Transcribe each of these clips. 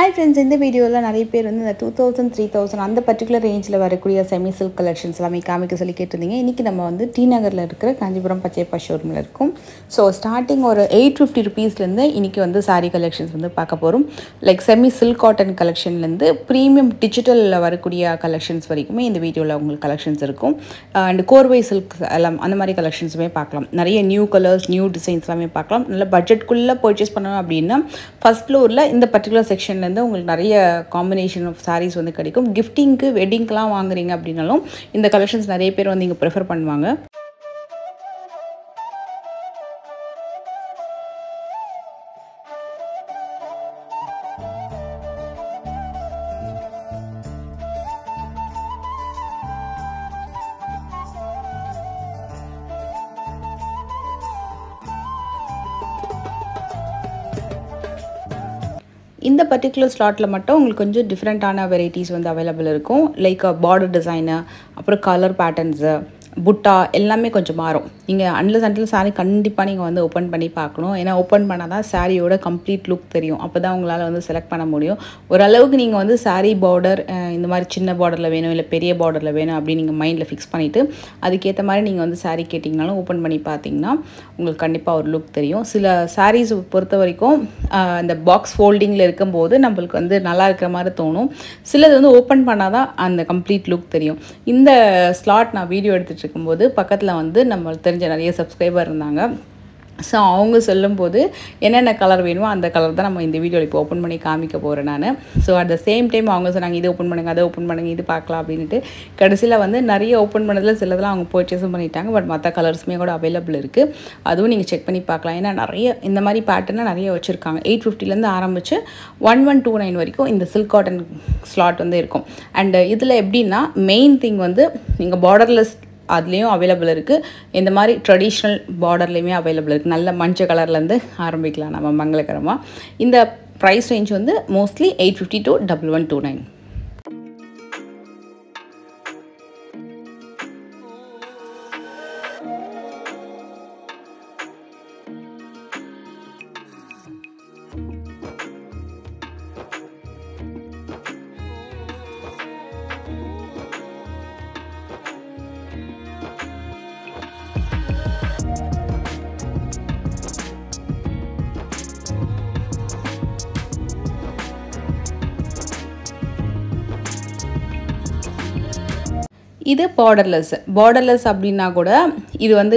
Hi friends, இந்த வீடியோல நிறைய பேர் வந்து இந்த 2000 3000 அந்த பர்టిక్యులர் ரேஞ்சில வரக்கூடிய செமி சில்க் கலெக்ஷன்ஸ் எல்லாமே காமிக்க சொல்லி கேட்டிருந்தீங்க. இன்னைக்கு நம்ம வந்து டி நகர்ல இருக்கிற காஞ்சிபுரம் பச்சையப்பா ஷோரூம்ல இருக்கோம். ஸோ ஸ்டார்டிங் ஒரு 850 ருபீஸ்லேருந்து இன்னைக்கு வந்து சாரீ கலெக்ஷன்ஸ் வந்து பார்க்க போகிறோம். லைக் செமி சில்க் காட்டன் கலெக்ஷன்லேருந்து ப்ரீமியம் டிஜிட்டலில் வரக்கூடிய கலெக்ஷன்ஸ் வரைக்குமே இந்த வீடியோவில் உங்களுக்கு கலெக்ஷன்ஸ் இருக்கும். அண்ட் கோர்வை சில்க் எல்லாம் அந்த மாதிரி கலெக்ஷன்ஸுமே பார்க்கலாம். நிறைய நியூ கலர்ஸ் நியூ டிசைன்ஸ் எல்லாமே பார்க்கலாம். நல்ல பட்ஜெட்குள்ளே பர்ச்சேஸ் பண்ணணும் அப்படின்னா ஃபர்ஸ்ட் ஃப்ளோரில் இந்த பர்டிகுலர் செக்ஷன்லேருந்து உங்களுக்கு நிறைய காம்பினேஷன் ஆஃப் சாரீஸ் வந்து கிடைக்கும். கிஃப்டிங்க்கு வெட்டிங்க்கெலாம் வாங்குறீங்க அப்படின்னாலும் இந்த கலெக்ஷன்ஸ் நிறைய பேர் வந்து இங்கே ப்ரிஃபர் பண்ணுவாங்க. இந்த பர்டிகுலர் ஸ்லாட்டில் மட்டும் உங்களுக்கு கொஞ்சம் டிஃப்ரெண்ட்டான வெரைட்டிஸ் வந்து அவைலபிள் இருக்கும். லைக் பார்டர் டிசைனு, அப்புறம் கலர் பேட்டர்ன்ஸு, புட்டா எல்லாமே கொஞ்சம் மாறும். நீங்கள் அன்டில் சாரீ கண்டிப்பாக நீங்கள் வந்து ஓப்பன் பண்ணி பார்க்கணும். ஏன்னா ஓப்பன் பண்ணால் தான் சாரியோட கம்ப்ளீட் லுக் தெரியும். அப்போ தான் உங்களால் வந்து செலக்ட் பண்ண முடியும். ஓரளவுக்கு நீங்கள் வந்து சாரீ பார்டர் இந்த மாதிரி சின்ன பார்டரில் வேணும் இல்லை பெரிய பார்டரில் வேணும் அப்படின்னு நீங்கள் மைண்டில் ஃபிக்ஸ் பண்ணிவிட்டு அதுக்கேற்ற மாதிரி நீங்கள் வந்து சாரீ கேட்டிங்கனாலும் ஓப்பன் பண்ணி பார்த்தீங்கன்னா உங்களுக்கு கண்டிப்பாக ஒரு லுக் தெரியும். சில சாரீஸ் பொறுத்த வரைக்கும் அந்த பாக்ஸ் ஃபோல்டிங்கில் இருக்கும்போது நம்மளுக்கு வந்து நல்லா இருக்கிற மாதிரி தோணும். சிலது வந்து ஓப்பன் பண்ணால் தான் அந்த கம்ப்ளீட் லுக் தெரியும். இந்த ஸ்லாட் நான் வீடியோ எடுத்துகிட்டு இருக்கும்போது பக்கத்தில் வந்து நம்மளுக்கு தெரிஞ்ச நிறைய சப்ஸ்கிரைபர் இருந்தாங்க. ஸோ அவங்க சொல்லும்போது என்னென்ன கலர் வேணுமோ அந்த கலர் தான் நம்ம இந்த வீடியோவில் இப்போ ஓப்பன் பண்ணி காமிக்க போகிறேன் நான். So at the same time அவங்க சொன்னாங்க இது ஓப்பன் பண்ணுங்கள் அதை ஓப்பன் பண்ணுங்கள் இது பார்க்கலாம் அப்படின்ட்டு. கடைசியில் வந்து நிறைய ஓப்பன் பண்ணதில் சிலதெல்லாம் அவங்க பர்ச்சேஸும் பண்ணிட்டாங்க. பட் மற்ற கலர்ஸுமே கூட அவைலபிள் இருக்குது. அதுவும் நீங்கள் செக் பண்ணி பார்க்கலாம். ஏன்னா நிறைய இந்த மாதிரி பேட்டர்னாக நிறைய வச்சுருக்காங்க. 850லேருந்து ஆரம்பித்து 1129 வரைக்கும் இந்த சில்க் காட்டன் ஸ்லாட் வந்து இருக்கும். அண்டு இதில் எப்படின்னா மெயின் திங் வந்து நீங்கள் பார்டர்லெஸ் அதுலேயும் அவைலபிள் இருக்குது. இந்த மாதிரி ட்ரெடிஷ்னல் பார்டர்லேயுமே அவைலபிள் இருக்குது. நல்ல மஞ்சள் கலர்லேருந்து ஆரம்பிக்கலாம் நம்ம மங்களகரமாக. இந்த ப்ரைஸ் ரேஞ்ச் வந்து மோஸ்ட்லி 850 to 1129. இது பார்டர்லெஸ் அப்படின்னா கூட இது வந்து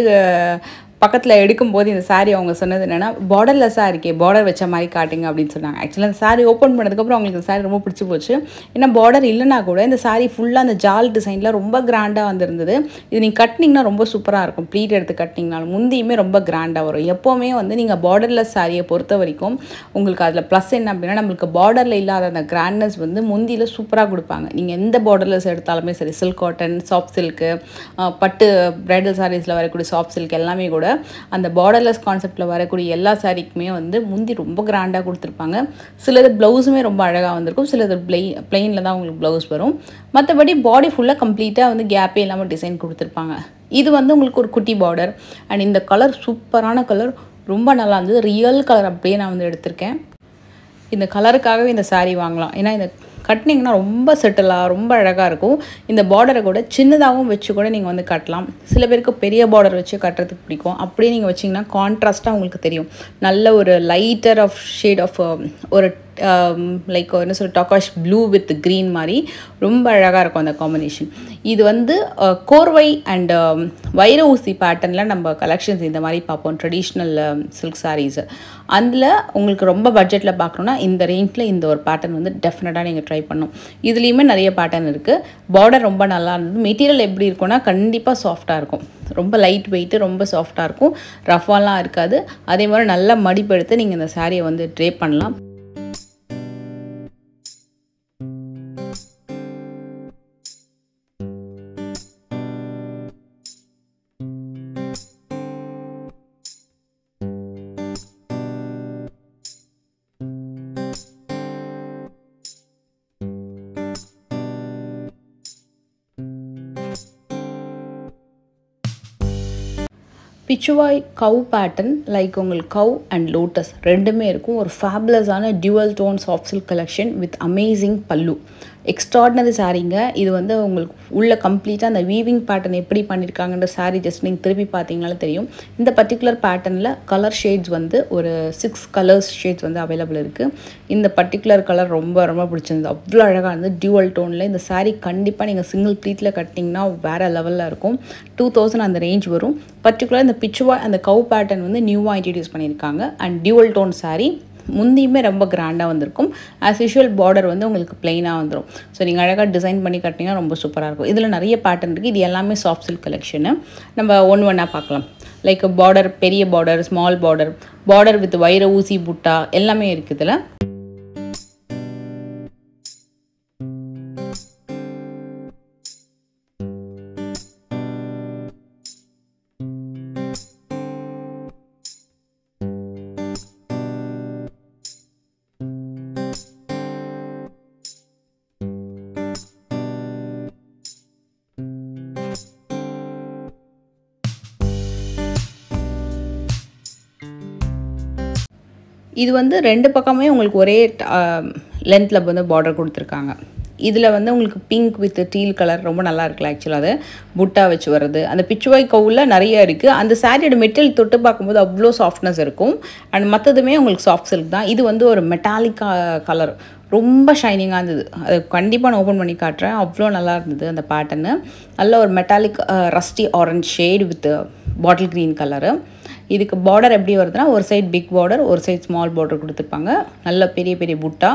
பக்கத்தில் எடுக்கும்போது இந்த சாரீ அவங்க சொன்னது என்னென்னா பார்டர்லெஸ்ஸாக இருக்கே பார்டர் வச்ச மாதிரி காட்டுங்க அப்படின்னு சொன்னாங்க. ஆக்சுவலாக அந்த சாரீ ஓப்பன் பண்ணதுக்கப்புறம் அவங்களுக்கு இந்த சாரீ ரொம்ப பிடிச்சி போச்சு. ஏன்னா பார்டர் இல்லைனா கூட இந்த சாரீ ஃபுல்லாக அந்த ஜால் டிசைனில் ரொம்ப கிராண்டாக வந்துருந்தது. இது நீங்கள் கட்டினீங்கன்னா ரொம்ப சூப்பராக இருக்கும். ப்ளீட் எடுத்து கட்டினீங்கனாலும் முந்தியுமே ரொம்ப கிராண்டாக வரும். எப்போவுமே வந்து நீங்கள் பார்டர்லெஸ் சாரியை பொறுத்த வரைக்கும் உங்களுக்கு அதில் ப்ளஸ் என்ன அப்படின்னா நம்மளுக்கு பார்டரில் இல்லாத அந்த கிராண்ட்னஸ் வந்து முந்தியில் சூப்பராக கொடுப்பாங்க. நீங்கள் எந்த பார்டர்லெஸ் எடுத்தாலுமே சரி, சில்க் காட்டன், சாஃப்ட் சில்க்கு, பட்டு பிரைடல் சாரீஸில் வரக்கூடிய சாஃப்ட் சில்க் எல்லாமே கூட அந்த பார்டர்லெஸ் கான்செப்டில் வரக்கூடிய எல்லா சாரீக்குமே வந்து முந்தி ரொம்ப கிராண்டாக கொடுத்துருப்பாங்க. சிலது ப்ளவுஸுமே ரொம்ப அழகாக வந்திருக்கும். சிலது பிளெயினில் தான் உங்களுக்கு ப்ளவுஸ் வரும். மற்றபடி பாடி ஃபுல்லாக கம்ப்ளீட்டாக வந்து கேப்பே இல்லாமல் டிசைன் கொடுத்துருப்பாங்க. இது வந்து உங்களுக்கு ஒரு குட்டி பார்டர். அண்ட் இந்த கலர் சூப்பரான கலர், ரொம்ப நல்லா இருந்தது. ரியல் கலர் அப்படியே நான் வந்து எடுத்திருக்கேன். இந்த கலருக்காகவே இந்த சாரீ வாங்கலாம். ஏன்னா இந்த கட்டினீங்கன்னா ரொம்ப செட்டிலாக ரொம்ப அழகாக இருக்கும். இந்த பார்டரை கூட சின்னதாகவும் வச்சு கூட நீங்கள் வந்து கட்டலாம். சில பேருக்கு பெரிய பார்டர் வச்சு கட்டுறதுக்கு பிடிக்கும். அப்படியே நீங்கள் வச்சிங்கன்னா கான்ட்ராஸ்ட்டாக உங்களுக்கு தெரியும். நல்ல ஒரு லைட்டர் ஆஃப் ஷேட் ஆஃப் ஒரு லைக் என்ன சொல்ல டாக்காஷ் ப்ளூ வித் க்ரீன் மாதிரி ரொம்ப அழகாக இருக்கும் அந்த காம்பினேஷன். இது வந்து கோர்வை அண்ட் வைர ஊசி பேட்டர்னில் நம்ம கலெக்ஷன்ஸ் இந்த மாதிரி பார்ப்போம். ட்ரெடிஷ்னல் சில்க் சாரீஸு அதில் உங்களுக்கு ரொம்ப பட்ஜெட்டில் பார்க்கணுன்னா இந்த ரேஞ்சில் இந்த ஒரு பேட்டர்ன் வந்து டெஃபினட்டாக நீங்கள் ட்ரை பண்ணணும். இதுலேயுமே நிறைய பேட்டர்ன் இருக்குது. பார்டர் ரொம்ப நல்லா இருந்தது. மெட்டீரியல் எப்படி இருக்குன்னா கண்டிப்பாக சாஃப்டாக இருக்கும். ரொம்ப லைட் வெயிட்டு, ரொம்ப சாஃப்டாக இருக்கும். ரஃபாலாம் இருக்காது. அதே மாதிரி நல்லா மடிப்பு எடுத்து நீங்கள் இந்த சாரியை வந்து ட்ரே பண்ணலாம். பிச்சுவாய் கவ் பேட்டர்ன் லைக் உங்களுக்கு கவ் அண்ட் லோட்டஸ் ரெண்டுமே இருக்கும். ஒரு ஃபேபுலஸான dual tone soft silk collection with amazing pallu. Extraordinary சாரீங்க. இது வந்து உங்களுக்கு உள்ள கம்ப்ளீட்டாக அந்த வீவிங் பேட்டர்ன் எப்படி பண்ணியிருக்காங்கன்ற சாரீ ஜஸ்ட் நீங்கள் திருப்பி பார்த்தீங்கனாலும் தெரியும். இந்த பர்டிகுலர் பேட்டர்னில் கலர் ஷேட்ஸ் வந்து ஒரு 6 கலர்ஸ் ஷேட்ஸ் வந்து அவைலபிள் இருக்குது. இந்த பர்டிகுலர் கலர் ரொம்ப ரொம்ப பிடிச்சிருந்தது. அவ்வளோ அழகாக இருந்தது டியூவல் டோனில். இந்த சாரீ கண்டிப்பாக நீங்கள் சிங்கிள் ப்ளீட்டில் கட்டிங்கன்னா வேறு லெவலில் இருக்கும். 2000 அந்த ரேஞ்ச் வரும். பர்டிகுலர் இந்த பிச்சுவாய் அந்த கவ் பேட்டர்ன் வந்து நியூவாக இன்ட்ரடியூஸ் பண்ணியிருக்காங்க. அண்ட் டியூவல் டோன் சாரீ முந்தியுமே ரொம்ப கிராண்டாக வந்திருக்கும். ஆஸ் யூஷுவல் பார்டர் வந்து உங்களுக்கு பிளெயினாக வந்துடும். ஸோ நீங்கள் அழகாக டிசைன் பண்ணி கட்டிங்கன்னா ரொம்ப சூப்பராக இருக்கும். இதில் நிறைய பேட்டர்ன் இருக்குது. இது எல்லாமே சாஃப்ட் சில்க் கலெக்ஷனு. நம்ம ஒன்றா பார்க்கலாம். லைக் பார்டர், பெரிய border, small border, border with வைர ஊசி புட்டா எல்லாமே இருக்குது இதில். இது வந்து ரெண்டு பக்கமே உங்களுக்கு ஒரே லென்த்தில் வந்து பார்டர் கொடுத்துருக்காங்க. இதில் வந்து உங்களுக்கு பிங்க் வித் டீல் கலர் ரொம்ப நல்லா இருக்குல்ல. ஆக்சுவலாக அது புட்டா வச்சு வர்றது அந்த பிச்சுவாய் கவுவில் நிறைய இருக்குது. அந்த சாரியோட மெட்டீரியல் தொட்டு பார்க்கும்போது அவ்வளோ சாஃப்ட்னஸ் இருக்கும். அண்ட் மற்றதுமே உங்களுக்கு சாஃப்ட் சில்க் தான். இது வந்து ஒரு மெட்டாலிக் கலர், ரொம்ப ஷைனிங்காக இருந்தது. அது கண்டிப்பாக நான் ஓப்பன் பண்ணி காட்டுறேன். அவ்வளோ நல்லா இருந்தது அந்த பேட்டர்னு. நல்ல ஒரு metallic Rusty orange shade with bottle green colour. இதுக்கு பார்டர் எப்படி வருதுன்னா ஒரு சைட் பிக் பார்டர், ஒரு சைட் ஸ்மால் பார்டர் கொடுத்துருப்பாங்க. நல்ல பெரிய பெரிய புட்டா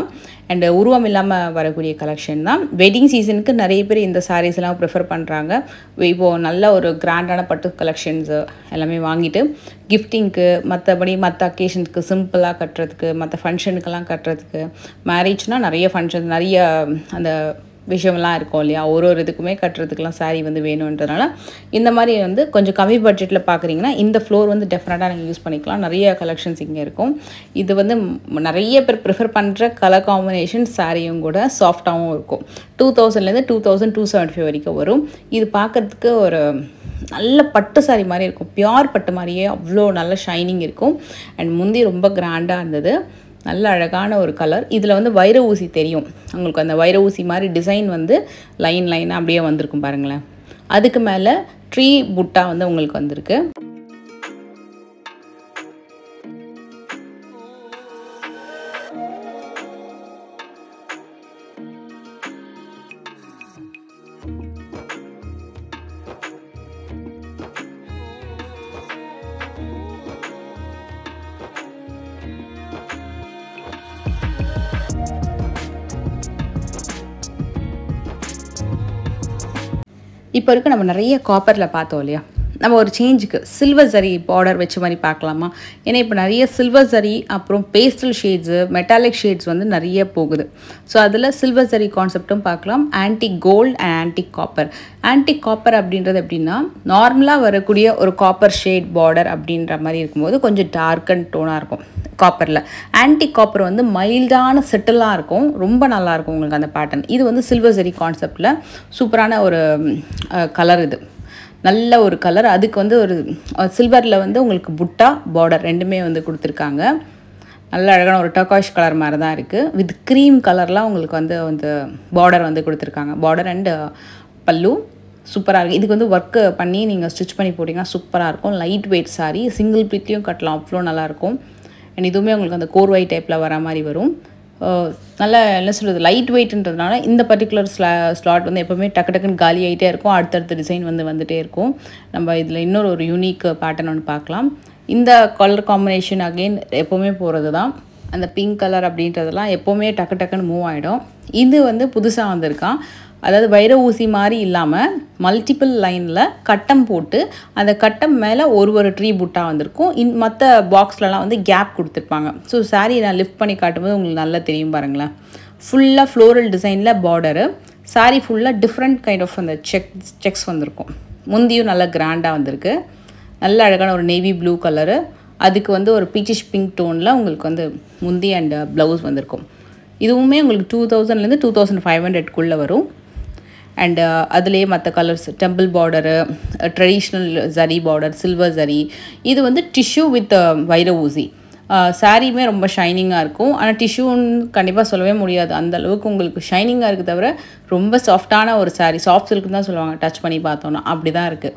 அண்ட் உருவம் இல்லாமல் வரக்கூடிய கலெக்ஷன் தான். வெட்டிங் சீசனுக்கு நிறைய பேர் இந்த சாரீஸ் எல்லாம் ப்ரிஃபர் பண்ணுறாங்க. இப்போது நல்ல ஒரு கிராண்டான பட்டு கலெக்ஷன்ஸு எல்லாமே வாங்கிட்டு கிஃப்டிங்க்கு, மற்றபடி மற்ற அக்கேஷன்ஸ்க்கு சிம்பிளாக கட்டுறதுக்கு, மற்ற ஃபங்க்ஷனுக்கெல்லாம் கட்டுறதுக்கு, மேரேஜ்னால் நிறைய ஃபங்க்ஷன் நிறைய அந்த விஷயம்லாம் இருக்கும் இல்லையா, ஒரு இதுக்குமே கட்டுறதுக்குலாம் சாரீ வந்து வேணுன்றதுனால இந்த மாதிரி வந்து கொஞ்சம் கம்மி பட்ஜெட்டில் பார்க்குறீங்கன்னா இந்த ஃப்ளோர் வந்து டெஃபினட்டாக நீங்கள் யூஸ் பண்ணிக்கலாம். நிறைய கலெக்ஷன்ஸ் இங்கே இருக்கும். இது வந்து நிறைய பேர் ப்ரிஃபர் பண்ணுற கலர் காம்பினேஷன் சாரியும் கூட சாஃப்டாகவும் இருக்கும். 2000லேருந்து 2275 வரைக்கும் வரும். இது பார்க்குறதுக்கு ஒரு நல்ல பட்டு சாரி மாதிரி இருக்கும். பியூர் பட்டு மாதிரியே அவ்வளோ நல்ல ஷைனிங் இருக்கும். அண்ட் முந்தி ரொம்ப கிராண்டாக இருந்தது. நல்ல அழகான ஒரு கலர். இதில் வந்து வைர ஊசி தெரியும் உங்களுக்கு. அந்த வைர ஊசி மாதிரி டிசைன் வந்து லைனாக அப்படியே வந்திருக்கும் பாருங்களேன். அதுக்கு மேலே ட்ரீ புட்டா வந்து உங்களுக்கு வந்திருக்கு. இப்போ இருக்க நம்ம நிறைய காப்பரில் பார்த்தோம் இல்லையா, நம்ம ஒரு சேஞ்சுக்கு சில்வர் ஜரி பார்டர் வச்ச மாதிரி பார்க்கலாமா? ஏன்னா இப்போ நிறைய சில்வர் ஜரி அப்புறம் பேஸ்டல் ஷேட்ஸு, மெட்டாலிக் ஷேட்ஸ் வந்து நிறைய போகுது. ஸோ அதில் சில்வர் ஜரி கான்செப்டும் பார்க்கலாம். Antique gold and antique copper. Antique copper அப்படின்றது எப்படின்னா நார்மலாக வரக்கூடிய ஒரு காப்பர் ஷேட் பார்டர் அப்படின்ற மாதிரி இருக்கும்போது கொஞ்சம் டார்க் அண்ட் டோனாக இருக்கும் காப்பரில். ஆன்டிக் காப்பர் வந்து மைல்டான செட்டிலாக இருக்கும். ரொம்ப நல்லாயிருக்கும் உங்களுக்கு அந்த பேட்டர்ன். இது வந்து சில்வர் ஜரி கான்செப்டில் சூப்பரான ஒரு கலர். இது நல்ல ஒரு கலர். அதுக்கு வந்து ஒரு சில்வரில் வந்து உங்களுக்கு புட்டா பார்டர் ரெண்டுமே வந்து கொடுத்துருக்காங்க. நல்ல அழகான ஒரு டர்காஷ் கலர் மாதிரி தான் இருக்குது. வித் க்ரீம் கலர்லாம் உங்களுக்கு வந்து அந்த பார்டர் வந்து கொடுத்துருக்காங்க. பார்டர் அண்டு பல்லு சூப்பராக இருக்குது. இதுக்கு வந்து ஒர்க்கு பண்ணி நீங்கள் ஸ்டிச் பண்ணி போட்டிங்கன்னா சூப்பராக இருக்கும். லைட் வெயிட் சாரி, சிங்கிள் ப்ளீட்லேயும் கட்டலாம், அவ்வளோ நல்லாயிருக்கும். அண்ட் இதுவுமே உங்களுக்கு அந்த கோர்வை டைப்பில் வர மாதிரி வரும். நல்லா என்ன சொல்கிறது, லைட் வெயிட்ன்றதுனால இந்த பர்டிகுலர் ஸ்லாட் வந்து எப்போவுமே டக்கு டக்குன்னு காலி ஆகிட்டே இருக்கும். அடுத்தடுத்த டிசைன் வந்து வந்துகிட்டே இருக்கும். நம்ம இதில் இன்னொரு யூனிக் பேட்டர்ன் ஒன்று பார்க்கலாம். இந்த கலர் காம்பினேஷன் அகெயின் எப்போவுமே போகிறது தான். அந்த பிங்க் கலர் அப்படின்றதெல்லாம் எப்போவுமே டக்கு டக்குன்னு மூவ் ஆகிடும். இது வந்து புதுசாக வந்திருக்கான். அதாவது வைர ஊசி மாதிரி இல்லாமல் மல்டிபிள் லைனில் கட்டம் போட்டு அந்த கட்டம் மேலே ஒரு ட்ரீ புட்டா வந்திருக்கும். மற்ற பாக்ஸ்லலாம் வந்து கேப் கொடுத்துருப்பாங்க. ஸோ சாரீ நான் லிஃப்ட் பண்ணி காட்டும்போது உங்களுக்கு நல்லா தெரியும் பாருங்களேன். ஃபுல்லாக ஃப்ளோரல் டிசைனில் பார்டரு. சாரீ ஃபுல்லாக டிஃப்ரெண்ட் கைண்ட் ஆஃப் அந்த செக்ஸ் வந்திருக்கும். முந்தியும் நல்லா கிராண்டாக வந்திருக்கு. நல்ல அழகான ஒரு நேவி ப்ளூ கலரு. அதுக்கு வந்து ஒரு பீச்சிஷ் பிங்க் டோனில் உங்களுக்கு வந்து முந்தி அண்ட் ப்ளவுஸ் வந்திருக்கும். இதுவுமே உங்களுக்கு 2000லேருந்து 2500க்குள்ளே வரும். அண்ட் அதுலேயே மற்ற colours temple border, traditional zari border, silver zari. இது வந்து டிஷ்யூ வித் வைர ஊசி. சாரியுமே ரொம்ப ஷைனிங்காக இருக்கும். ஆனால் டிஷ்யூன்னு கண்டிப்பாக சொல்லவே முடியாது, அந்த அளவுக்கு உங்களுக்கு ஷைனிங்காக இருக்குது. தவிர ரொம்ப சாஃப்டான ஒரு சாரீ, சாஃப்ட் சில்க்குன்னு தான் சொல்லுவாங்க டச் பண்ணி பார்த்தோன்னா. அப்படி தான் இருக்குது.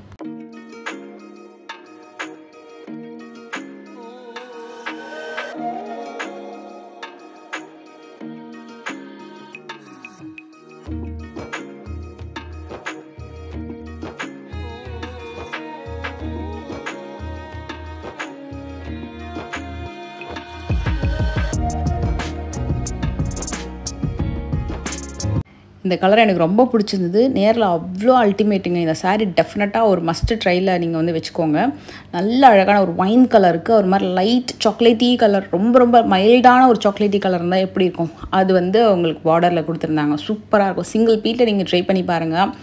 இந்த கலர் எனக்கு ரொம்ப பிடிச்சிருந்தது. நேரில் அவ்வளோ அல்டிமேட்டுங்க. இந்த சாரீ டெஃபினட்டாக ஒரு மஸ்ட் ட்ரையில் நீங்கள் வந்து வச்சுக்கோங்க. நல்ல அழகான ஒரு ஒயின் கலருக்கு ஒரு மாதிரி லைட் சாக்லேட்டி கலர், ரொம்ப ரொம்ப மைல்டான ஒரு சாக்லேட்டி கலர் இருந்தால் எப்படி இருக்கும், அது வந்து உங்களுக்கு பார்டரில் கொடுத்துருந்தாங்க. சூப்பராக இருக்கும். சிங்கிள் பீட்டில் நீங்கள் ட்ரை பண்ணி பாருங்கள்.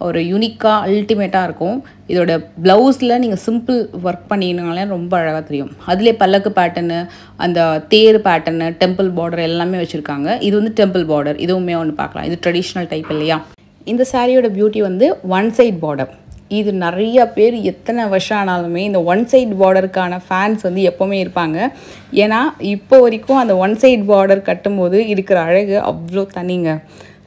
ஒரு யூனிக்காக அல்டிமேட்டாக இருக்கும். இதோட ப்ளவுஸில் நீங்கள் சிம்பிள் ஒர்க் பண்ணிங்கனாலே ரொம்ப அழகாக தெரியும். அதிலே பல்லக்கு பேட்டர்னு, அந்த தேர் பேட்டர்னு, டெம்பிள் பார்டர் எல்லாமே வச்சுருக்காங்க. இது வந்து டெம்பிள் பார்டர், இதுவுமே ஒன்று பார்க்கலாம். இது ட்ரெடிஷ்னல் டைப் இல்லையா. இந்த சாரியோட பியூட்டி வந்து ஒன் சைட் பார்டர். இது நிறைய பேர் எத்தனை வருஷம் ஆனாலுமே இந்த ஒன் சைட் பார்டருக்கான ஃபேன்ஸ் வந்து எப்போவுமே இருப்பாங்க. ஏன்னா இப்போ வரைக்கும் அந்த ஒன் சைட் பார்டர் கட்டும்போது இருக்கிற அழகு அவ்வளோ தனிங்க.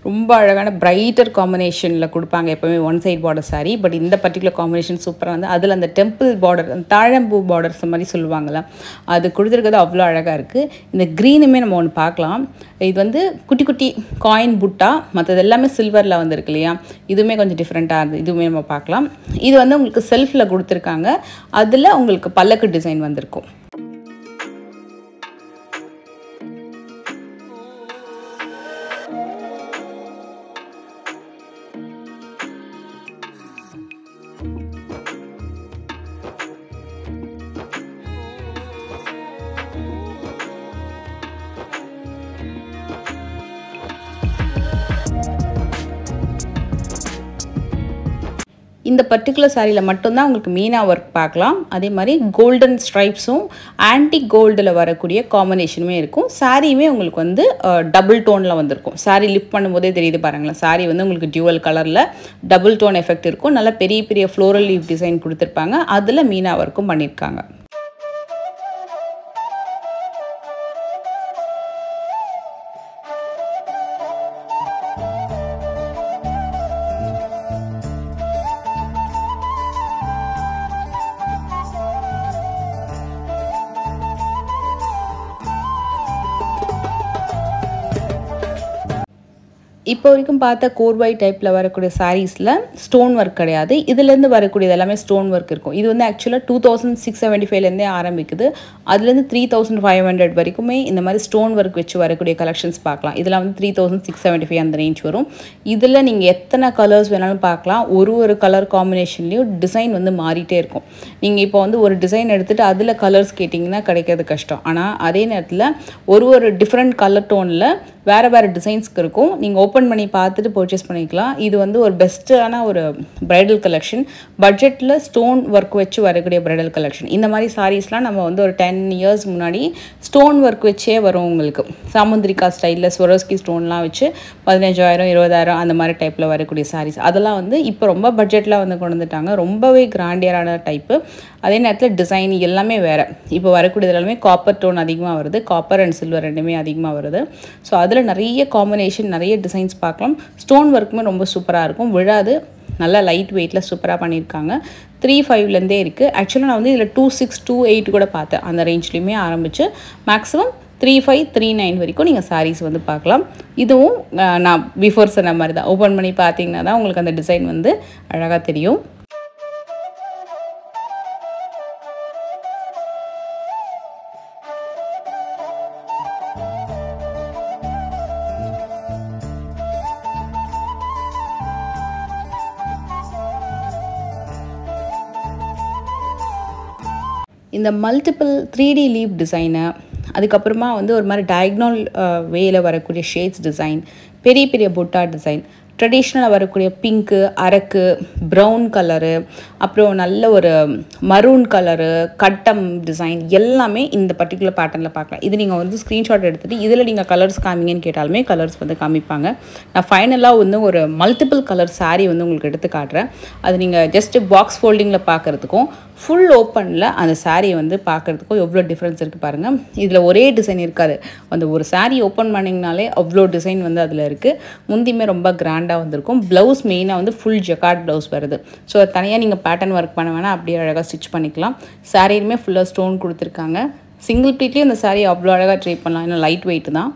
ரொம்ப அழகான பிரைட்டர் காம்பினேஷனில் கொடுப்பாங்க எப்போவுமே one side border sari. But இந்த பர்டிகுலர் காம்பினேஷன் சூப்பராக வந்து அதில் அந்த டெம்பிள் பார்டர், அந்த தாழம்பூ பார்டர்ஸ் மாதிரி சொல்லுவாங்கள்ல, அது கொடுத்துருக்கிறது அவ்வளோ அழகாக இருக்குது. இந்த க்ரீனுமே நம்ம ஒன்று பார்க்கலாம். இது வந்து குட்டி குட்டி காயின் புட்டா, மற்றது எல்லாமே சில்வரில் வந்துருக்கு இல்லையா. இதுவுமே கொஞ்சம் டிஃப்ரெண்ட்டாக இருந்தது. இதுவுமே நம்ம பார்க்கலாம். இது வந்து உங்களுக்கு செல்ஃபில் கொடுத்துருக்காங்க. அதில் உங்களுக்கு பல்லக்கு டிசைன் வந்திருக்கும். இந்த பர்டிகுலர் சாரியில் மட்டும்தான் உங்களுக்கு மீனா ஒர்க் பார்க்கலாம். அதே மாதிரி கோல்டன் ஸ்ட்ரைப்ஸும் ஆன்டிக் கோல்டில் வரக்கூடிய காம்பினேஷனுமே இருக்கும். சாரியுமே உங்களுக்கு வந்து டபுள் டோனில் வந்திருக்கும். சாரி லிஃப்ட் பண்ணும்போதே தெரியுது பாருங்களேன். சாரி வந்து உங்களுக்கு டியூவல் கலரில் டபுள் டோன் எஃபெக்ட் இருக்கும். நல்லா பெரிய பெரிய ஃப்ளோரல் லீஃப் டிசைன் கொடுத்துருப்பாங்க. அதில் மீனா ஒர்க்கும் பண்ணியிருக்காங்க. இப்போ வரைக்கும் பார்த்த கோர்பாய் டைப்பில் வரக்கூடிய சாரீஸில் ஸ்டோன் ஒர்க் கிடையாது. இதுலேருந்து வரக்கூடியது எல்லாமே ஸ்டோன் ஒர்க் இருக்கும். இது வந்து ஆக்சுவலாக 2675 ஆரம்பிக்குது. அதுலேருந்து 3500 வரைக்குமே இந்த மாதிரி ஸ்டோன் ஒர்க் வச்சு வரக்கூடிய கலெக்ஷன்ஸ் பார்க்கலாம். இதெல்லாம் வந்து 3675 அந்த ரேஞ்ச் வரும். இதில் நீங்கள் எத்தனை கலர்ஸ் வேணாலும் பார்க்கலாம். ஒரு கலர் காம்பினேஷன்லேயும் டிசைன் வந்து மாறிட்டே இருக்கும். நீங்கள் இப்போ வந்து ஒரு டிசைன் எடுத்துகிட்டு அதில் கலர்ஸ் கேட்டிங்கன்னா கிடைக்கிறது கஷ்டம். ஆனால் அதே நேரத்தில் ஒரு டிஃப்ரெண்ட் கலர் டோனில் வேறு டிசைன்ஸ்க்கு இருக்கும். நீங்கள் ஓப்பன் பண்ணி பார்த்துட்டு பர்ச்சேஸ் பண்ணிக்கலாம். இது வந்து ஒரு பெஸ்ட்டான ஒரு ப்ரைடல் கலெக்ஷன். பட்ஜெட்டில் ஸ்டோன் ஒர்க் வச்சு வரக்கூடிய ப்ரைடல் கலெக்ஷன். இந்த மாதிரி சாரீஸ்லாம் நம்ம வந்து ஒரு 10 years முன்னாடி ஸ்டோன் ஒர்க் வச்சே வரும். உங்களுக்கு சாமுந்திரிகா ஸ்டைலில் ஸ்வரோஸ்கி ஸ்டோன்லாம் வச்சு 15,000 20,000 அந்த மாதிரி டைப்பில் வரக்கூடிய சாரீஸ், அதெல்லாம் வந்து இப்போ ரொம்ப பட்ஜெட்டில் வந்து கொண்டு வந்துட்டாங்க. ரொம்பவே கிராண்டியரான டைப்பு. அதே நேரத்தில் டிசைன் எல்லாமே வேறு. இப்போ வரக்கூடியது எல்லாமே காப்பர் டோன் அதிகமாக வருது. காப்பர் அண்ட் சில்வர் ரெண்டுமே அதிகமாக வருது. ஸோ அதில் நிறைய காம்பினேஷன், நிறைய டிசைன்ஸ் பார்க்கலாம். ஸ்டோன் ஒர்க்குமே ரொம்ப சூப்பராக இருக்கும். விழாது. நல்லா லைட் வெயிட்டில் சூப்பராக பண்ணியிருக்காங்க. 3,500 இருக்குது. ஆக்சுவலாக நான் வந்து இதில் 2,600 2,800 கூட பார்த்தேன். அந்த ரேஞ்ச்லேயுமே ஆரம்பித்து மேக்ஸிமம் 3,500 3,900 வரைக்கும் நீங்கள் சாரீஸ் வந்து பார்க்கலாம். இதுவும் நான் பிஃபோர் சொன்ன மாதிரி தான். ஓப்பன் பண்ணி பார்த்தீங்கன்னா தான் உங்களுக்கு அந்த டிசைன் வந்து அழகாக தெரியும். இந்த மல்டிபிள் 3D லீவ் டிசைனு, அதுக்கப்புறமா வந்து ஒரு மாதிரி டயக்னல் வேல வரக்கூடிய ஷேட்ஸ் டிசைன், பெரிய பெரிய புட்டா டிசைன், ட்ரெடிஷ்னலாக வரக்கூடிய பிங்க்கு, அரக்கு, ப்ரௌன் கலரு, அப்புறம் நல்ல ஒரு மரூன் கலரு, கட்டம் டிசைன் எல்லாமே இந்த பர்டிகுலர் பேட்டர்னில் பார்க்கலாம். இது நீங்கள் வந்து ஸ்க்ரீன்ஷாட் எடுத்துகிட்டு இதில் நீங்கள் கலர்ஸ் காமிங்கன்னு கேட்டாலுமே கலர்ஸ் வந்து காமிப்பாங்க. நான் ஃபைனலாக வந்து ஒரு மல்டிபிள் கலர் சாரீ வந்து உங்களுக்கு எடுத்து காட்டுறேன். அது நீங்கள் ஜஸ்ட்டு பாக்ஸ் ஃபோல்டிங்கில் பார்க்குறதுக்கும் ஃபுல் ஓப்பனில் அந்த சாரியை வந்து பார்க்குறதுக்கும் எவ்வளோ டிஃப்ரென்ஸ் இருக்குது பாருங்கள். இதில் ஒரே டிசைன் இருக்காது. அந்த ஒரு சாரீ ஓப்பன் பண்ணிங்கனாலே அவ்வளோ டிசைன் வந்து அதில் இருக்குது. முந்தியுமே ரொம்ப கிராண்டாக வந்திருக்கும். ப்ளவுஸ் மெயினாக வந்து ஃபுல் ஜக்கார்ட் ப்ளவுஸ் வருது. ஸோ தனியாக நீங்கள் பேட்டர்ன் ஒர்க் பண்ண வேணால் அப்படியே அழகாக ஸ்டிச் பண்ணிக்கலாம். சாரியுமே ஃபுல்லாக ஸ்டோன் கொடுத்துருக்காங்க. சிங்கிள் ப்ளீட்லேயும் அந்த சாரீ அவ்வளோ அழகாக ட்ரை பண்ணலாம். ஏன்னா லைட் வெயிட் தான்.